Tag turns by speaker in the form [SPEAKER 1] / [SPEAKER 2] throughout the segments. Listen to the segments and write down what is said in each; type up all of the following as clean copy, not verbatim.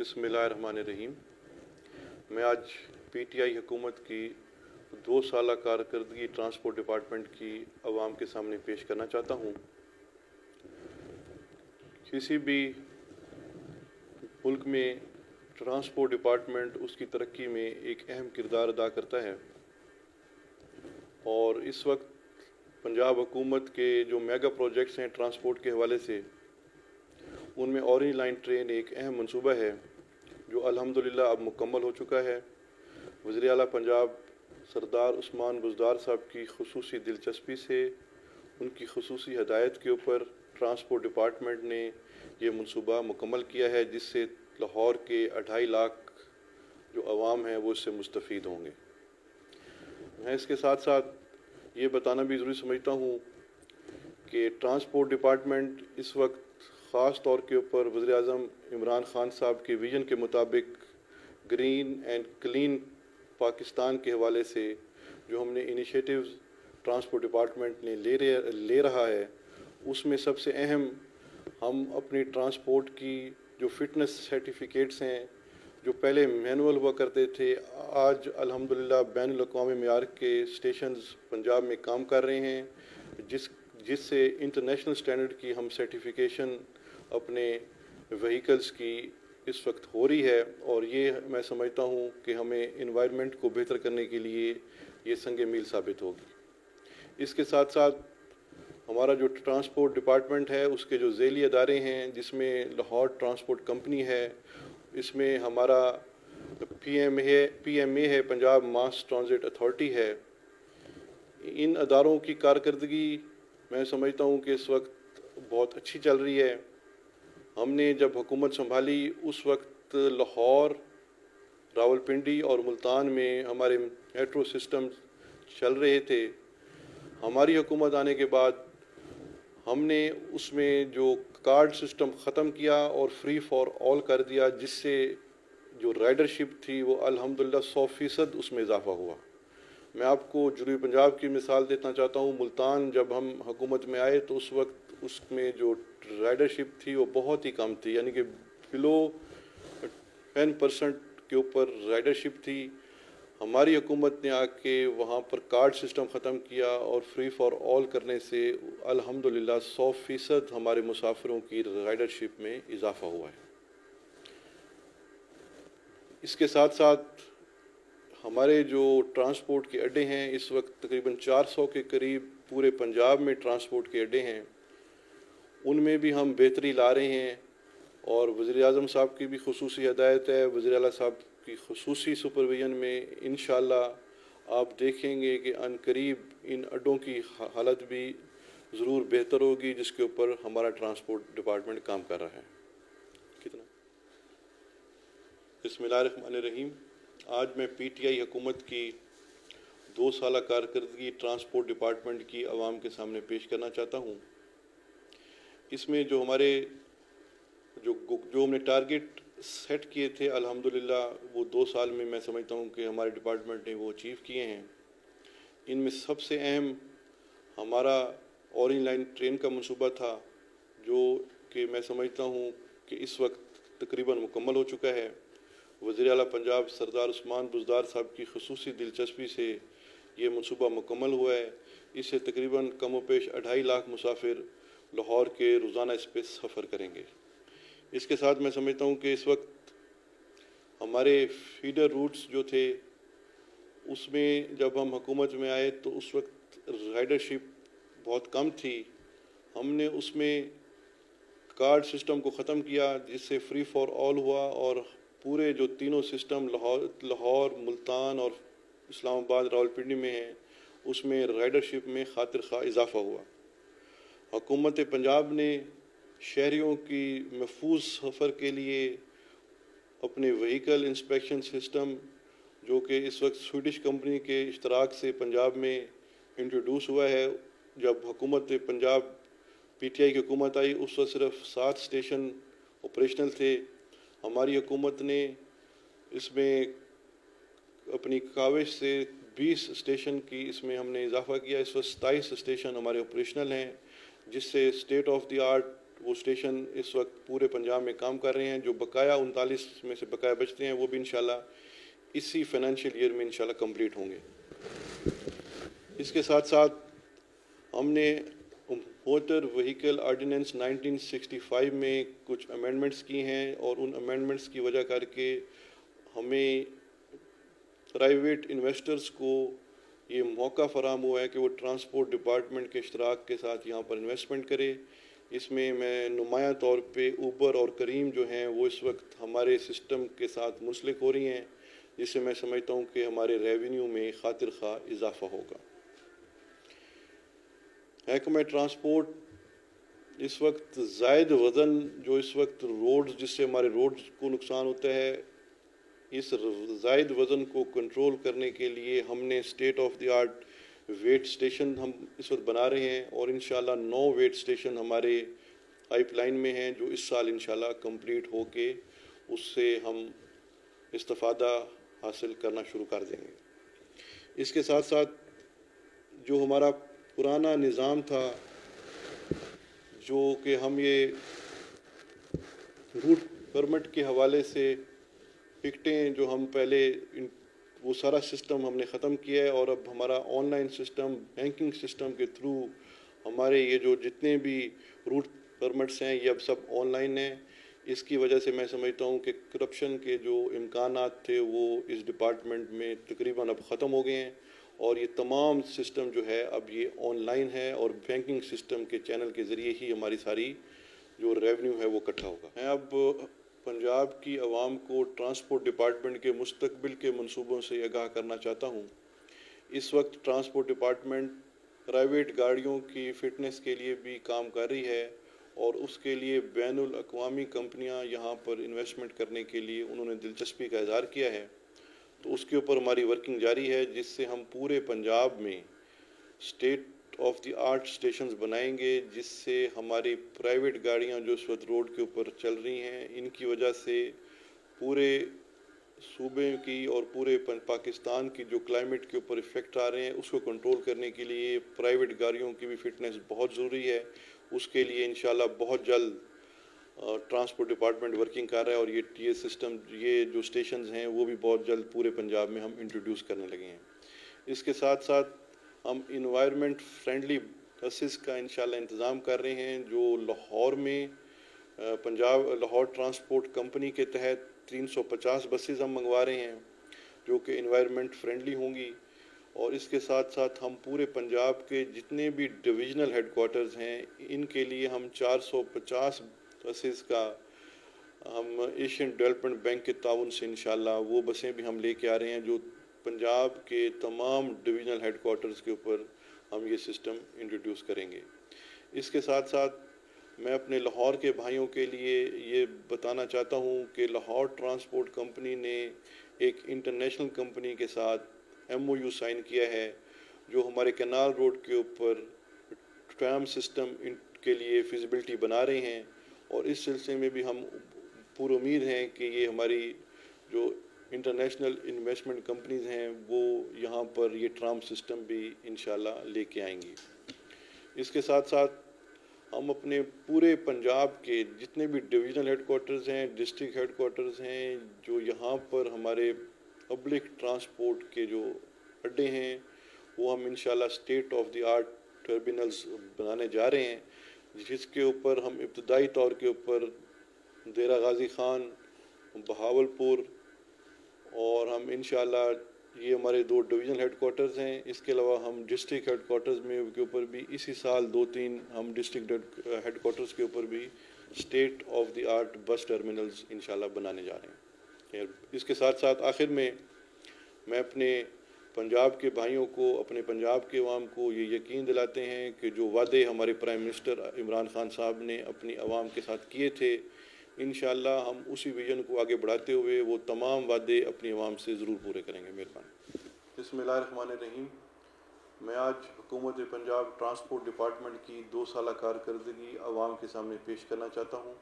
[SPEAKER 1] بسم اللہ الرحمن الرحیم۔ میں آج پی ٹی آئی حکومت کی 2 سالہ کارکردگی ٹرانسپورٹ ڈپارٹمنٹ کی عوام کے سامنے پیش کرنا چاہتا ہوں۔ کسی بھی ملک میں ٹرانسپورٹ ڈپارٹمنٹ اس کی ترقی میں ایک اہم کردار ادا کرتا ہے، اور اس وقت پنجاب حکومت کے جو میگا پروجیکٹس ہیں ٹرانسپورٹ کے حوالے سے، ان میں اورنج لائن ٹرین ایک اہم منصوبہ ہے جو الحمدللہ اب مکمل ہو چکا ہے۔ وزیر اعلیٰ پنجاب سردار عثمان بزدار صاحب کی خصوصی دلچسپی سے، ان کی خصوصی ہدایت کے اوپر ٹرانسپورٹ ڈپارٹمنٹ نے یہ منصوبہ مکمل کیا ہے، جس سے لاہور کے 2.5 لاکھ جو عوام ہیں وہ اس سے مستفید ہوں گے۔ میں اس کے ساتھ ساتھ یہ بتانا بھی ضروری سمجھتا ہوں کہ ٹرانسپورٹ ڈپارٹمنٹ اس وقت خاص طور کے اوپر وزیر اعظم عمران خان صاحب کے ویژن کے مطابق گرین اینڈ کلین پاکستان کے حوالے سے جو ہم نے انیشیٹیوز ٹرانسپورٹ ڈپارٹمنٹ نے لے رہا ہے، اس میں سب سے اہم ہم اپنی ٹرانسپورٹ کی جو فٹنس سرٹیفکیٹس ہیں، جو پہلے مینول ہوا کرتے تھے، آج الحمدللہ بین الاقوامی معیار کے اسٹیشنز پنجاب میں کام کر رہے ہیں، جس سے انٹرنیشنل سٹینڈرڈ کی ہم سرٹیفیکیشن اپنے وہیکلز کی اس وقت ہو رہی ہے، اور یہ میں سمجھتا ہوں کہ ہمیں انوائرمنٹ کو بہتر کرنے کے لیے یہ سنگ میل ثابت ہوگی۔ اس کے ساتھ ساتھ ہمارا جو ٹرانسپورٹ ڈپارٹمنٹ ہے، اس کے جو ذیلی ادارے ہیں، جس میں لاہور ٹرانسپورٹ کمپنی ہے، اس میں ہمارا پی ایم اے ہے، پنجاب ماس ٹرانزٹ اتھارٹی ہے۔ ان اداروں کی کارکردگی میں سمجھتا ہوں کہ اس وقت بہت اچھی چل رہی ہے۔ ہم نے جب حکومت سنبھالی اس وقت لاہور، راولپنڈی اور ملتان میں ہمارے میٹرو سسٹم چل رہے تھے۔ ہماری حکومت آنے کے بعد ہم نے اس میں جو کارڈ سسٹم ختم کیا اور فری فار آل کر دیا، جس سے جو رائڈرشپ تھی وہ الحمدللہ 100% اس میں اضافہ ہوا۔ میں آپ کو جنوبی پنجاب کی مثال دینا چاہتا ہوں۔ ملتان جب ہم حکومت میں آئے تو اس وقت اس میں جو رائڈرشپ تھی وہ بہت ہی کم تھی، یعنی کہ بلو 10% کے اوپر رائڈرشپ تھی۔ ہماری حکومت نے آ کے وہاں پر کارڈ سسٹم ختم کیا اور فری فار آل کرنے سے الحمدللہ 100% ہمارے مسافروں کی رائڈرشپ میں اضافہ ہوا ہے۔ اس کے ساتھ ساتھ ہمارے جو ٹرانسپورٹ کے اڈے ہیں، اس وقت تقریباً 400 کے قریب پورے پنجاب میں ٹرانسپورٹ کے اڈے ہیں، ان میں بھی ہم بہتری لا رہے ہیں، اور وزیر اعظم صاحب کی بھی خصوصی ہدایت ہے، وزیر اعلیٰ صاحب کی خصوصی سپرویژن میں انشاءاللہ آپ دیکھیں گے کہ عن قریب ان اڈوں کی حالت بھی ضرور بہتر ہوگی، جس کے اوپر ہمارا ٹرانسپورٹ ڈپارٹمنٹ کام کر رہا ہے۔ کتنا؟ بسم اللہ الرحمن الرحیم۔ آج میں پی ٹی آئی حکومت کی 2 سالہ کارکردگی ٹرانسپورٹ ڈپارٹمنٹ کی عوام کے سامنے پیش کرنا چاہتا ہوں۔ اس میں جو ہمارے جو ہم نے ٹارگٹ سیٹ کیے تھے، الحمدللہ وہ 2 سال میں میں سمجھتا ہوں کہ ہمارے ڈپارٹمنٹ نے وہ اچیو کیے ہیں۔ ان میں سب سے اہم ہمارا اورنج لائن ٹرین کا منصوبہ تھا، جو کہ میں سمجھتا ہوں کہ اس وقت تقریباً مکمل ہو چکا ہے۔ وزیر اعلیٰ پنجاب سردار عثمان بزدار صاحب کی خصوصی دلچسپی سے یہ منصوبہ مکمل ہوا ہے۔ اس سے تقریباً کم و بیش 2.5 لاکھ مسافر لاہور کے روزانہ اس پہ سفر کریں گے۔ اس کے ساتھ میں سمجھتا ہوں کہ اس وقت ہمارے فیڈر روٹس جو تھے، اس میں جب ہم حکومت میں آئے تو اس وقت رائڈرشپ بہت کم تھی۔ ہم نے اس میں کارڈ سسٹم کو ختم کیا، جس سے فری فار آل ہوا، اور پورے جو تینوں سسٹم لاہور، ملتان اور اسلام آباد راولپنڈی میں ہیں، اس میں رائڈرشپ میں خاطر خواہ اضافہ ہوا۔ حکومت پنجاب نے شہریوں کی محفوظ سفر کے لیے اپنے وہیکل انسپیکشن سسٹم، جو کہ اس وقت سویڈش کمپنی کے اشتراک سے پنجاب میں انٹروڈیوس ہوا ہے۔ جب حکومت پنجاب پی ٹی آئی کی حکومت آئی، اس وقت صرف 7 اسٹیشن آپریشنل تھے۔ ہماری حکومت نے اس میں اپنی کاوش سے 20 اسٹیشن کی اس میں ہم نے اضافہ کیا۔ اس وقت 27 اسٹیشن ہمارے آپریشنل ہیں، جس سے اسٹیٹ آف دی آرٹ وہ اسٹیشن اس وقت پورے پنجاب میں کام کر رہے ہیں. جو بقایا 39 میں سے بقایا بچتے ہیں وہ بھی انشاءاللہ اسی فائنینشیل ایئر میں انشاءاللہ کمپلیٹ ہوں گے. اس کے ساتھ ساتھ ہم نے موٹر وہیکل آرڈیننس 1965 میں کچھ امینڈمنٹس کی ہیں, اور ان امینڈمنٹس کی وجہ کر کے ہمیں پرائیویٹ انویسٹرز کو یہ موقع فراہم ہوا ہے کہ وہ ٹرانسپورٹ ڈپارٹمنٹ کے اشتراک کے ساتھ یہاں پر انویسٹمنٹ کرے. اس میں نمایاں طور پہ اوبر اور کریم جو ہیں وہ اس وقت ہمارے سسٹم کے ساتھ منسلک ہو رہی ہیں, جس سے میں سمجھتا ہوں کہ ہمارے ریونیو میں خاطر خواہ اضافہ ہوگا. محکمہ ٹرانسپورٹ اس وقت زائد وزن جو اس وقت روڈز جس سے ہمارے روڈز کو نقصان ہوتا ہے, اس زائد وزن کو کنٹرول کرنے کے لیے ہم نے state of the art wet station ہم اس وقت بنا رہے ہیں, اور انشاءاللہ 9 ویٹ اسٹیشن ہمارے پائپ لائن میں ہیں جو اس سال انشاءاللہ کمپلیٹ ہو کے اس سے ہم استفادہ حاصل کرنا شروع کر دیں گے. اس کے ساتھ ساتھ جو ہمارا پرانا نظام تھا, جو کہ ہم یہ روٹ پرمٹ کے حوالے سے ٹکٹیں جو ہم پہلے وہ سارا سسٹم ہم نے ختم کیا ہے, اور اب ہمارا on line system banking system کے تھرو ہمارے یہ جو جتنے بھی روٹ پرمٹس ہیں یہ اب سب آن لائن ہیں. اس کی وجہ سے میں سمجھتا ہوں کہ کرپشن کے جو امکانات تھے وہ اس ڈپارٹمنٹ میں تقریباً اب ختم ہو گئے ہیں, اور یہ تمام سسٹم جو ہے اب یہ آن لائن ہے, اور بینکنگ سسٹم کے چینل کے ذریعے ہی ہماری ساری جو ریونیو ہے وہ اکٹھا ہوگا. میں اب پنجاب کی عوام کو ٹرانسپورٹ ڈپارٹمنٹ کے مستقبل کے منصوبوں سے آگاہ کرنا چاہتا ہوں. اس وقت ٹرانسپورٹ ڈپارٹمنٹ پرائیویٹ گاڑیوں کی فٹنس کے لیے بھی کام کر رہی ہے, اور اس کے لیے بین الاقوامی کمپنیاں یہاں پر انویسٹمنٹ کرنے کے لیے انہوں نے دلچسپی کا اظہار کیا ہے. تو اس کے اوپر ہماری ورکنگ جاری ہے, جس سے ہم پورے پنجاب میں state of the art stations بنائیں گے, جس سے ہماری پرائیویٹ گاڑیاں جو اس وقت روڈ کے اوپر چل رہی ہیں ان کی وجہ سے پورے صوبے کی اور پورے پاکستان کی جو کلائمیٹ کے اوپر افیکٹ آ رہے ہیں اس کو کنٹرول کرنے کے لیے پرائیویٹ گاڑیوں کی بھی فٹنس بہت ضروری ہے. اس کے لیے انشاءاللہ بہت جلد ٹرانسپورٹ ڈپارٹمنٹ ورکنگ کر رہا ہے, اور یہ سسٹم یہ جو اسٹیشنز ہیں وہ بھی بہت جلد پورے پنجاب میں ہم انٹروڈیوس کرنے لگے ہیں. اس کے ساتھ ساتھ ہم انوائرمنٹ فرینڈلی بسز کا انشاءاللہ انتظام کر رہے ہیں, جو لاہور میں لاہور ٹرانسپورٹ کمپنی کے تحت 350 بسز ہم منگوا رہے ہیں جو کہ انوائرمنٹ فرینڈلی ہوں گی. اور اس کے ساتھ ساتھ ہم پورے پنجاب کے جتنے بھی ڈویژنل ہیڈ کوارٹرز ہیں ان کے لیے ہم 450 بسز کا ہم ایشین ڈیولپمنٹ بینک کے تعاون سے انشاءاللہ وہ بسیں بھی ہم لے کے آ رہے ہیں, جو پنجاب کے تمام ڈویژنل ہیڈ کوارٹرز کے اوپر ہم یہ سسٹم انٹروڈیوس کریں گے. اس کے ساتھ ساتھ میں اپنے لاہور کے بھائیوں کے لیے یہ بتانا چاہتا ہوں کہ لاہور ٹرانسپورٹ کمپنی نے ایک انٹرنیشنل کمپنی کے ساتھ MOU سائن کیا ہے, جو ہمارے کینال روڈ کے اوپر ٹرام سسٹم کے لیے فیزیبلٹی بنا رہے ہیں, اور اس سلسلے میں بھی ہم پر امید ہیں کہ یہ ہماری جو انٹرنیشنل انویسٹمنٹ کمپنیز ہیں وہ یہاں پر یہ ٹرام سسٹم بھی انشاءاللہ لے کے آئیں گی. اس کے ساتھ ساتھ ہم اپنے پورے پنجاب کے جتنے بھی ڈویژنل ہیڈ کوارٹرز ہیں, ڈسٹرکٹ ہیڈ کوارٹرز ہیں, جو یہاں پر ہمارے پبلک ٹرانسپورٹ کے جو اڈے ہیں وہ ہم انشاءاللہ state of the art terminals بنانے جا رہے ہیں, جس کے اوپر ہم ابتدائی طور کے اوپر دیرہ غازی خان, بہاولپور, اور ہم انشاءاللہ یہ ہمارے 2 ڈویژنل ہیڈ کوارٹرز ہیں. اس کے علاوہ ہم ڈسٹرکٹ ہیڈ کوارٹرز میں کے اوپر بھی اسی سال 2-3 ہم ڈسٹرکٹ ہیڈ کوارٹرز کے اوپر بھی اسٹیٹ آف دی آرٹ بس ٹرمینلز انشاءاللہ بنانے جا رہے ہیں. اس کے ساتھ ساتھ آخر میں اپنے پنجاب کے بھائیوں کو, اپنے پنجاب کے عوام کو یہ یقین دلاتے ہیں کہ جو وعدے ہمارے پرائم منسٹر عمران خان صاحب نے اپنی عوام کے ساتھ کیے تھے انشاءاللہ ہم اسی ویژن کو آگے بڑھاتے ہوئے وہ تمام وعدے اپنی عوام سے ضرور پورے کریں گے. مہربانی. بسم اللہ الرحمن الرحیم. میں آج حکومت پنجاب ٹرانسپورٹ ڈپارٹمنٹ کی 2 سالہ کارکردگی عوام کے سامنے پیش کرنا چاہتا ہوں.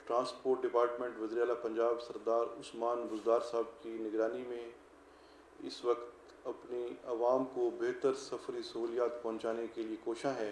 [SPEAKER 1] ٹرانسپورٹ ڈپارٹمنٹ وزیر اعلیٰ پنجاب سردار عثمان بزدار صاحب کی نگرانی میں اس وقت اپنی عوام کو بہتر سفری سہولیات پہنچانے کے لیے کوشاں ہے,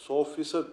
[SPEAKER 1] 100%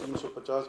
[SPEAKER 1] 350